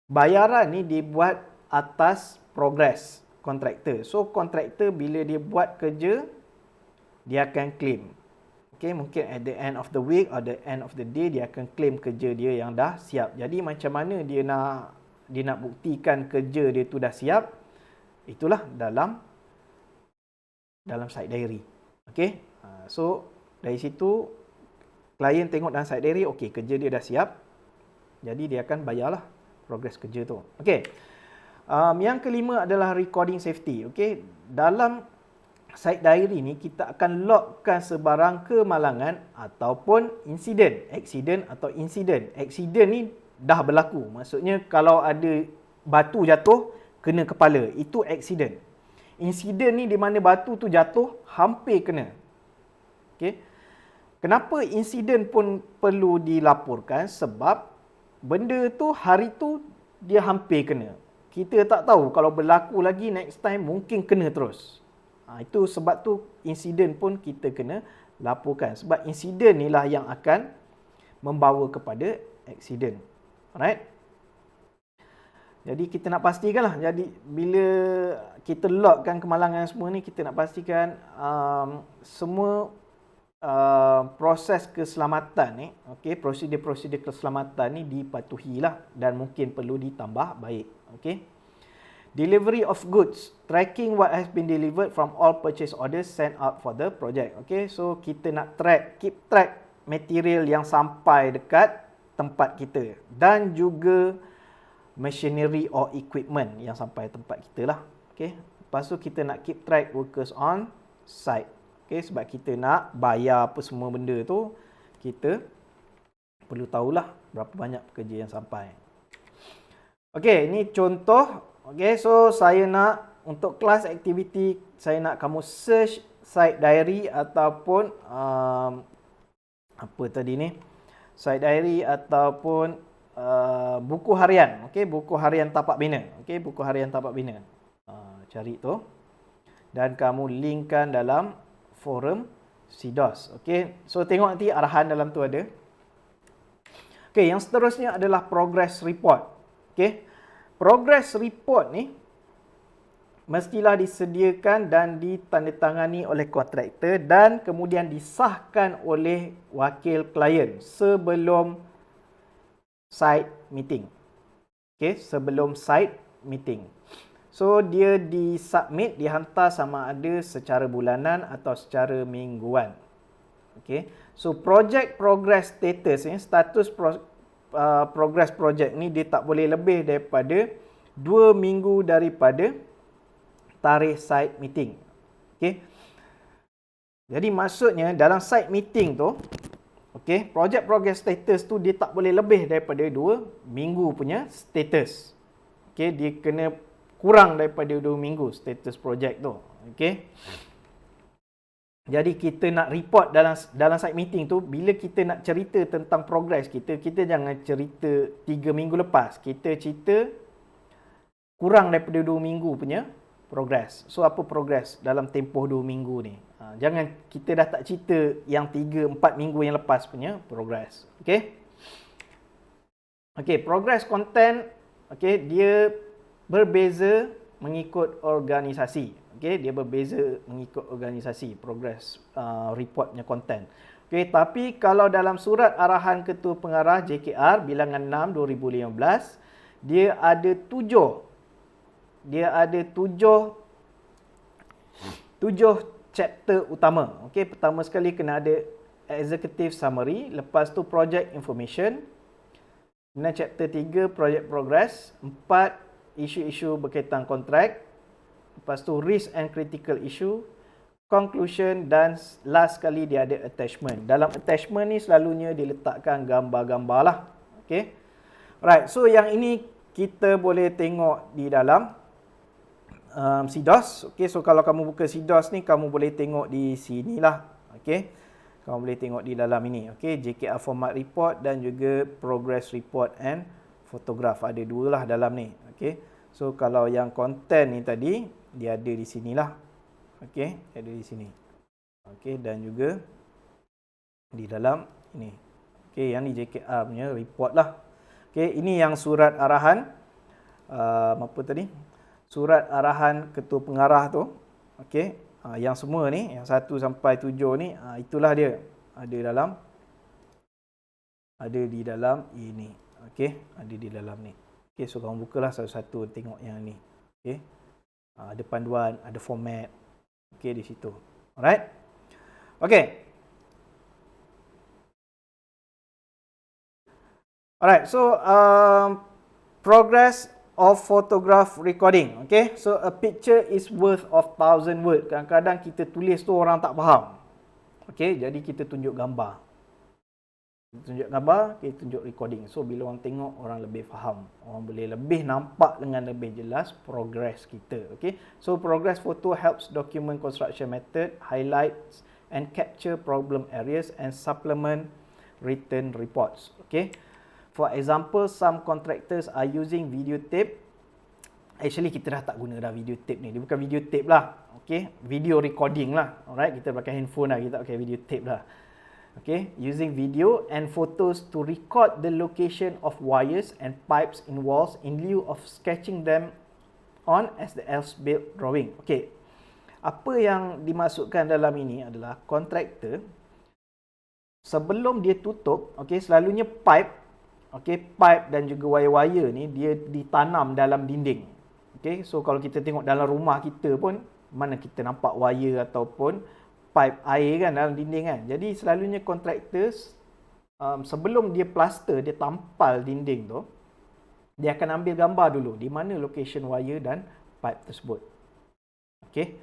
bayaran ni dibuat atas progress kontraktor. So kontraktor bila dia buat kerja dia akan claim. Okey, mungkin at the end of the week or the end of the day dia akan claim kerja dia yang dah siap. Jadi macam mana dia nak buktikan kerja dia tu dah siap? Itulah dalam site diary. Okey. So dari situ klien tengok dalam site diary, okey kerja dia dah siap. Jadi dia akan bayarlah progress kerja tu. Okey. Yang kelima adalah recording safety. Okey, dalam site diary ni kita akan logkan sebarang kemalangan ataupun insiden, accident atau insiden. Accident ni dah berlaku. Maksudnya kalau ada batu jatuh kena kepala, itu accident. Insiden ni di mana batu tu jatuh hampir kena. Okey. Kenapa insiden pun perlu dilaporkan? Sebab benda tu hari tu dia hampir kena. Kita tak tahu kalau berlaku lagi next time mungkin kena terus. Itu sebab tu insiden pun kita kena laporkan. Sebab insiden ni lah yang akan membawa kepada accident. Alright? Jadi kita nak pastikan lah. Jadi bila kita logkan kemalangan semua ni, kita nak pastikan semua proses keselamatan ni, okey, prosedur-prosedur keselamatan ni dipatuhi lah dan mungkin perlu ditambah baik. Okey. Delivery of goods, tracking what has been delivered from all purchase orders sent out for the project. Okey, so kita nak keep track material yang sampai dekat tempat kita dan juga machinery or equipment yang sampai tempat kita lah. Okey. Lepas tu kita nak keep track workers on site. Okey, sebab kita nak bayar apa semua benda tu, kita perlu tahulah berapa banyak pekerja yang sampai. Okey, ini contoh. Okey, so saya nak untuk kelas aktiviti, saya nak kamu search site diary ataupun apa tadi ni? Site diary ataupun buku harian. Okey, buku harian tapak bina. Okey, buku harian tapak bina. Cari tu. Dan kamu linkkan dalam forum CDOS. Okey, so tengok nanti arahan dalam tu ada. Okey, yang seterusnya adalah progress report. Okey. Progress report ni mestilah disediakan dan ditandatangani oleh kontraktor dan kemudian disahkan oleh wakil klien sebelum site meeting. Okey, sebelum site meeting. So dia disubmit, dihantar sama ada secara bulanan atau secara mingguan. Okey. So project progress status ni, status progress project ni dia tak boleh lebih daripada 2 minggu daripada tarikh site meeting. Okey. Jadi maksudnya dalam site meeting tu, okey, project progress status tu dia tak boleh lebih daripada 2 minggu punya status. Okey, dia kena kurang daripada 2 minggu status project tu. Okey. Jadi kita nak report dalam site meeting tu, bila kita nak cerita tentang progress kita jangan cerita 3 minggu lepas. Kita cerita kurang daripada 2 minggu punya progress. So apa progress dalam tempoh 2 minggu ni? Jangan kita dah tak cerita yang 3-4 minggu yang lepas punya progress. Okey. Okey, progress content, okey, dia berbeza mengikut organisasi. Okey, dia berbeza mengikut organisasi progress report punya content. Okey, tapi kalau dalam surat arahan Ketua Pengarah JKR bilangan 6 2015, dia ada 7 chapter utama. Okey, pertama sekali kena ada executive summary, lepas tu project information, kemudian chapter 3 project progress, 4 isu-isu berkaitan kontrak, lepas tu risk and critical issue, conclusion, dan last sekali dia ada attachment. Dalam attachment ni selalunya diletakkan gambar-gambar lah. Okey. Right, so yang ini kita boleh tengok di dalam CDOS. Okey, so kalau kamu buka CDOS ni, kamu boleh tengok di sini lah. Okey, kamu boleh tengok di dalam ini. Okey, JKR format report dan juga progress report and photograph. Ada dua lah dalam ni. Okey, so kalau yang content ni tadi, dia ada di sini lah. Okey, ada di sini. Okey, dan juga di dalam ini. Okey, yang ni JKR punya report lah. Okey, ini yang surat arahan apa tadi? Surat arahan Ketua Pengarah tu. Okey, yang semua ni, yang 1 sampai 7 ni, itulah dia. Ada di dalam ini. Okey, ada di dalam ni. Okey, so kamu bukalah satu-satu tengok yang ni. Okey. Ada panduan, ada format. Okey, di situ. Alright. Okey. Alright, so progress of photograph recording. Okay, so a picture is worth of 1,000 word. Kadang-kadang kita tulis tu orang tak faham. Okay, jadi kita tunjuk gambar. Kita tunjuk recording. So bila orang tengok, orang lebih faham. Orang boleh lebih nampak dengan lebih jelas progress kita. Okay, so progress photo helps document construction method, highlights and capture problem areas and supplement written reports. Okay. For example, some contractors are using video tape. Actually, kita dah tak guna dah video tape ni. Dia bukan video tape lah. Okay, video recording lah. Alright, kita pakai handphone lah. Kita pakai video tape lah. Okay, using video and photos to record the location of wires and pipes in walls in lieu of sketching them on as the as-built drawing. Okay, apa yang dimasukkan dalam ini adalah kontraktor sebelum dia tutup, okay, selalunya pipe, okay, pipe dan juga wire-wire ni dia ditanam dalam dinding. Okay, so kalau kita tengok dalam rumah kita pun, mana kita nampak wire ataupun pipe air kan dalam dinding kan. Jadi selalunya kontraktor sebelum dia plaster, dia tampal dinding tu, dia akan ambil gambar dulu di mana location wire dan pipe tersebut. Okay,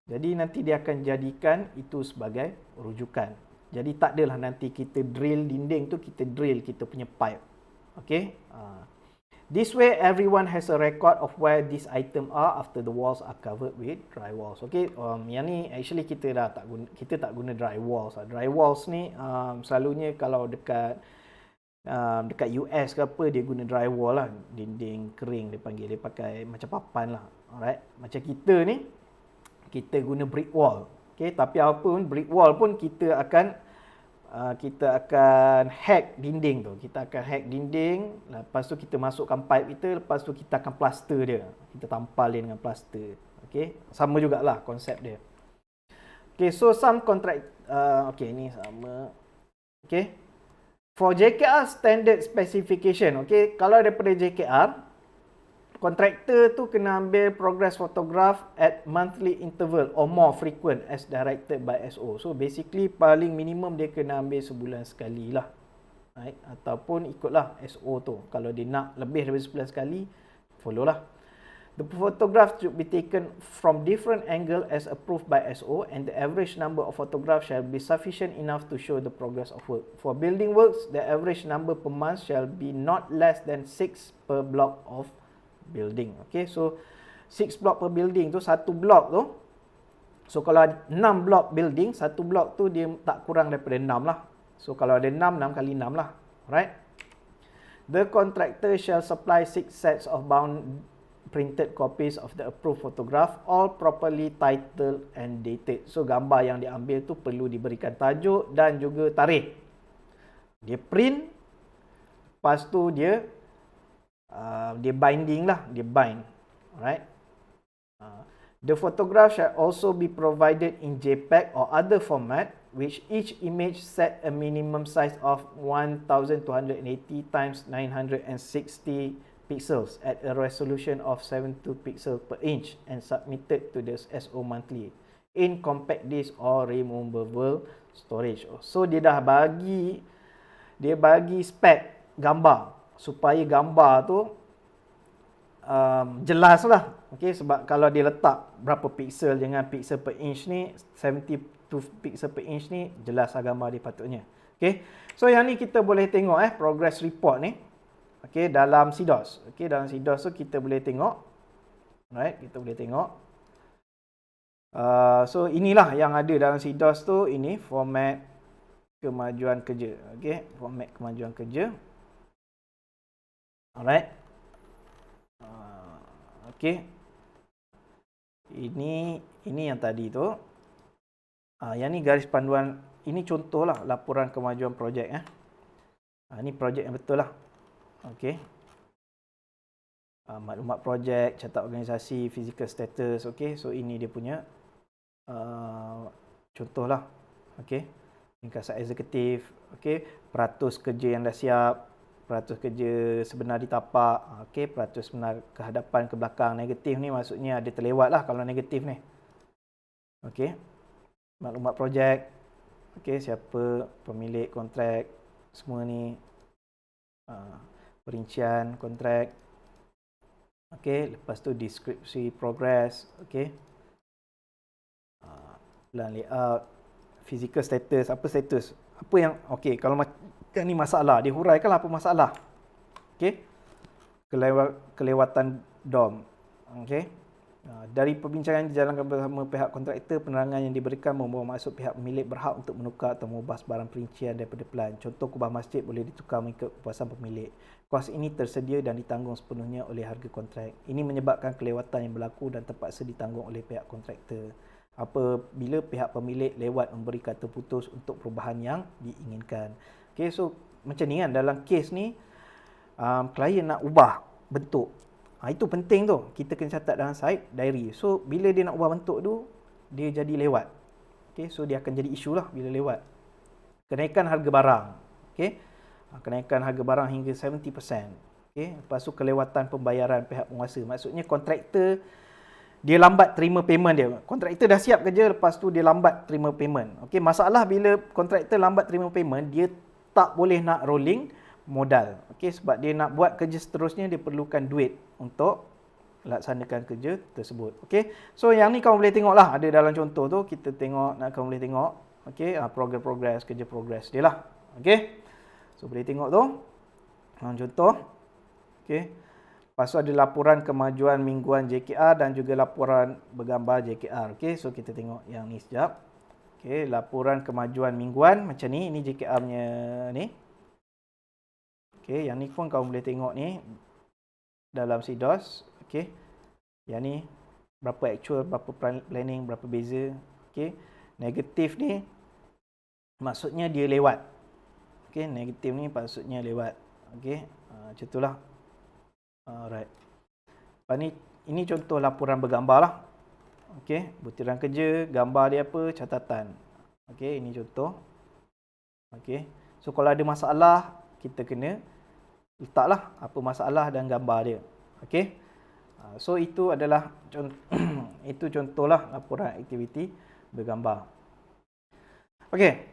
jadi nanti dia akan jadikan itu sebagai rujukan. Jadi tak adalah nanti kita drill dinding tu, kita drill kita punya pipe. Okay. This way everyone has a record of where these items are after the walls are covered with dry walls. Okay. Yang ni actually kita tak guna dry walls. Dry walls ni selalunya kalau dekat US ke apa, dia guna dry wall lah. Dinding kering dia panggil. Dia pakai macam papan lah. Alright. Macam kita ni, kita guna brick wall. Okay, tapi apa pun brick wall pun kita akan hack dinding tu. Kita akan hack dinding, lepas tu kita masukkan pipe kita, lepas tu kita akan plaster dia. Kita tampal dia dengan plaster. Okay, sama jugalah konsep dia. Okay, so some contract, okay, ni sama. Okay, for JKR standard specification, okay, kalau daripada JKR, kontraktor tu kena ambil progress photograph at monthly interval or more frequent as directed by SO. So basically paling minimum dia kena ambil sebulan sekali lah. Right? Ataupun ikutlah SO tu. Kalau dia nak lebih daripada sebulan sekali, follow lah. The photograph should be taken from different angle as approved by SO, and the average number of photographs shall be sufficient enough to show the progress of work. For building works, the average number per month shall be not less than 6 per block of building. Okay, so 6 block per building tu, satu blok tu. So kalau ada 6 blok building, satu blok tu dia tak kurang daripada 6 lah. So kalau ada 6 kali 6 lah. Alright. The contractor shall supply 6 sets of printed copies of the approved photograph, all properly titled and dated. So gambar yang diambil tu perlu diberikan tajuk dan juga tarikh. Dia print, lepas tu dia binding lah, dia bind. Alright. The photograph shall also be provided in JPEG or other format, which each image set a minimum size of 1280 times 960 pixels at a resolution of 72 pixels per inch and submitted to the SO monthly in compact disk or removable storage. So dia dah bagi spek gambar supaya gambar tu jelas lah. Okay, sebab kalau dia letak berapa pixel dengan pixel per inch ni, 72 pixel per inch ni, jelas lah gambar dia patutnya. Okay, so yang ni kita boleh tengok progress report ni. Okay, dalam CDOS. Okay, dalam CDOS tu kita boleh tengok. Right, kita boleh tengok. So inilah yang ada dalam CDOS tu, ini format kemajuan kerja. Okay, format kemajuan kerja. Alright. Okay. Ini yang tadi tu. Yang ni garis panduan, ini contohlah laporan kemajuan projek Ini projek yang betul lah. Okey. Maklumat projek, catat organisasi, physical status. Okey, so ini dia punya contohlah. Okey. Ringkasan eksekutif, okey, peratus kerja yang dah siap, peratus kerja sebenar ditapak, okey, peratus sebenar ke hadapan ke belakang. Negatif ni maksudnya ada terlewat lah kalau negatif ni. Okey. Maklumat projek. Okey, siapa pemilik kontrak, semua ni. Perincian kontrak. Okey, lepas tu deskripsi progress, okey. Plan layout, physical status, apa status? Apa yang okey, kalau macam ni masalah, dia huraikanlah apa masalah. Okey. Kelewatan DOM. Okey. Dari perbincangan yang dijalankan bersama pihak kontraktor, penerangan yang diberikan membawa maksud pihak pemilik berhak untuk menukar atau mengubah sebarang perincian daripada plan. Contoh, kubah masjid boleh ditukar mengikut kepuasan pemilik. Kos ini tersedia dan ditanggung sepenuhnya oleh harga kontrak. Ini menyebabkan kelewatan yang berlaku dan terpaksa ditanggung oleh pihak kontraktor. Apabila pihak pemilik lewat memberi kata putus untuk perubahan yang diinginkan. Okey, so macam ni kan, dalam kes ni klien nak ubah bentuk. Itu penting tu, kita kena catat dalam side diary. So bila dia nak ubah bentuk tu, dia jadi lewat. Okey, so dia akan jadi isu lah bila lewat. Kenaikan harga barang. Okey, kenaikan harga barang hingga 70%. Okey, lepas tu kelewatan pembayaran pihak penguasa. Maksudnya kontraktor dia lambat terima payment dia. Kontraktor dah siap kerja, lepas tu dia lambat terima payment. Okey, masalah bila kontraktor lambat terima payment, dia tak boleh nak rolling modal. Okey, sebab dia nak buat kerja seterusnya, dia perlukan duit untuk laksanakan kerja tersebut. Okey, so yang ni kamu boleh tengok lah, ada dalam contoh tu, kita tengok, kamu boleh tengok. Okey, progress, kerja progress dia lah. Okey, so boleh tengok tu contoh. Okey, lepas tu ada laporan kemajuan mingguan JKR dan juga laporan bergambar JKR. Okey, so kita tengok yang ni sekejap. Okey, laporan kemajuan mingguan macam ni, ini JKR punya ni. Okey, yang ni pun kamu boleh tengok ni dalam CDOS. Okey, yang ni berapa actual, berapa planning, berapa beza. Okey, negatif ni maksudnya dia lewat. Okey, negatif ni maksudnya lewat. Okey, macam itulah. Alright. Lepas ni, ini contoh laporan bergambar lah. Okey, butiran kerja, gambar dia apa, catatan. Okey, ini contoh. Okey, so kalau ada masalah, kita kena letaklah apa masalah dan gambar dia. Okey. So itu adalah itu contohlah laporan aktiviti bergambar. Okey.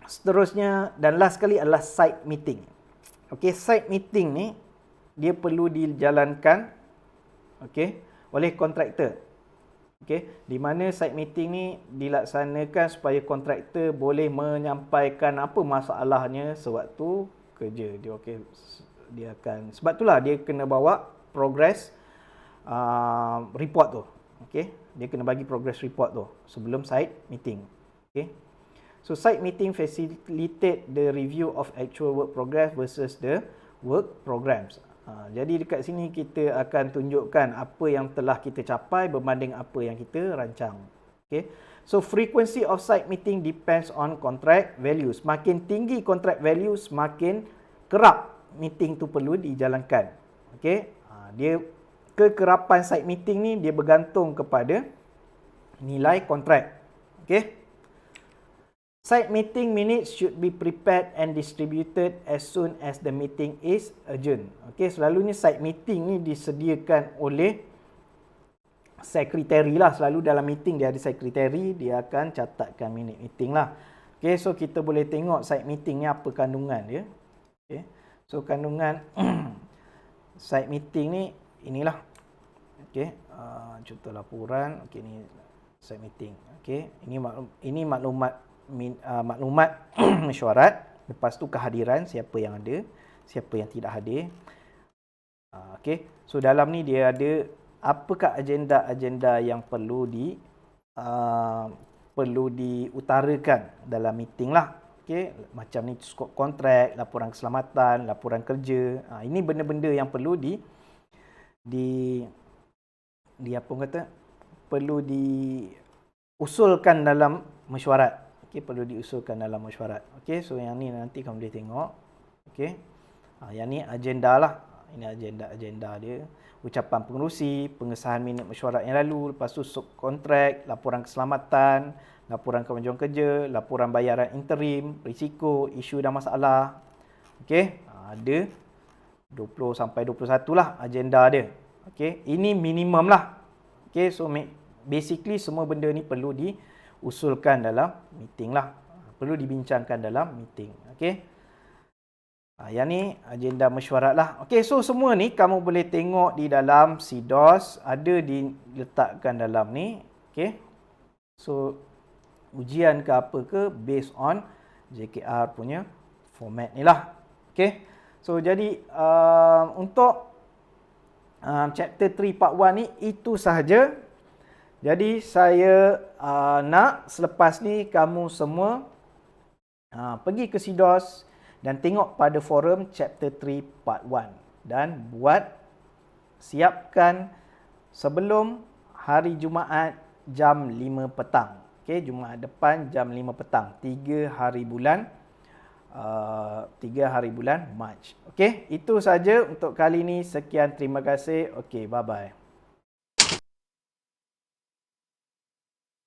Seterusnya dan last sekali adalah site meeting. Okey, site meeting ni dia perlu dijalankan oleh kontraktor. Okey, di mana site meeting ni dilaksanakan supaya kontraktor boleh menyampaikan apa masalahnya sewaktu kerja dia. Okey, dia akan, sebab itulah dia kena bawa progress report tu. Okey, dia kena bagi progress report tu sebelum site meeting. Okey, so site meeting facilitate the review of actual work progress versus the work programs. Jadi dekat sini kita akan tunjukkan apa yang telah kita capai berbanding apa yang kita rancang. Okay. So frequency of site meeting depends on contract value. Semakin tinggi contract value, semakin kerap meeting tu perlu dijalankan. Okay. Dia kekerapan site meeting ni dia bergantung kepada nilai kontrak. Okay. Site meeting minutes should be prepared and distributed as soon as the meeting is urgent. Okay, selalunya site meeting ni disediakan oleh sekretari lah. Selalu dalam meeting dia ada sekretari, dia akan catatkan minit meeting lah. Okay, so kita boleh tengok site meeting ni apa kandungan dia. Okay, so kandungan site meeting ni inilah. Okay, contoh laporan. Okay, ni site meeting. Okay, ini maklumat mesyuarat, lepas tu kehadiran siapa yang ada, siapa yang tidak hadir. Okey, so dalam ni dia ada apakah agenda-agenda yang perlu diutarakan dalam meeting lah. Okey, macam ni skop kontrak, laporan keselamatan, laporan kerja. Ini benda-benda yang perlu perlu diusulkan dalam mesyuarat. Okey, perlu diusulkan dalam mesyuarat. Okey, so yang ni nanti kamu boleh tengok. Okey. Yang ni agenda lah. Ini agenda dia. Ucapan pengerusi, pengesahan minit mesyuarat yang lalu, lepas tu subkontrak, laporan keselamatan, laporan kemajuan kerja, laporan bayaran interim, risiko, isu dan masalah. Okey, ada 20 sampai 21 lah agenda dia. Okey, ini minimum lah. Okey, so basically semua benda ni perlu diusulkan dalam meeting lah. Perlu dibincangkan dalam meeting. Okey. Yang ni agenda mesyuarat lah. Okey, so semua ni kamu boleh tengok di dalam CDOS. Ada diletakkan dalam ni. Okey. So, ujian ke apa ke based on JKR punya format ni lah. Okey. So, jadi untuk chapter 3 part 1 ni itu sahaja. Jadi saya nak selepas ni kamu semua pergi ke CDOS dan tengok pada forum chapter 3 part 1 dan siapkan sebelum hari Jumaat jam 5 petang. Okey, Jumaat depan jam 5 petang, 3 hari bulan Mac. Okey, itu saja untuk kali ini. Sekian, terima kasih. Okey, bye bye.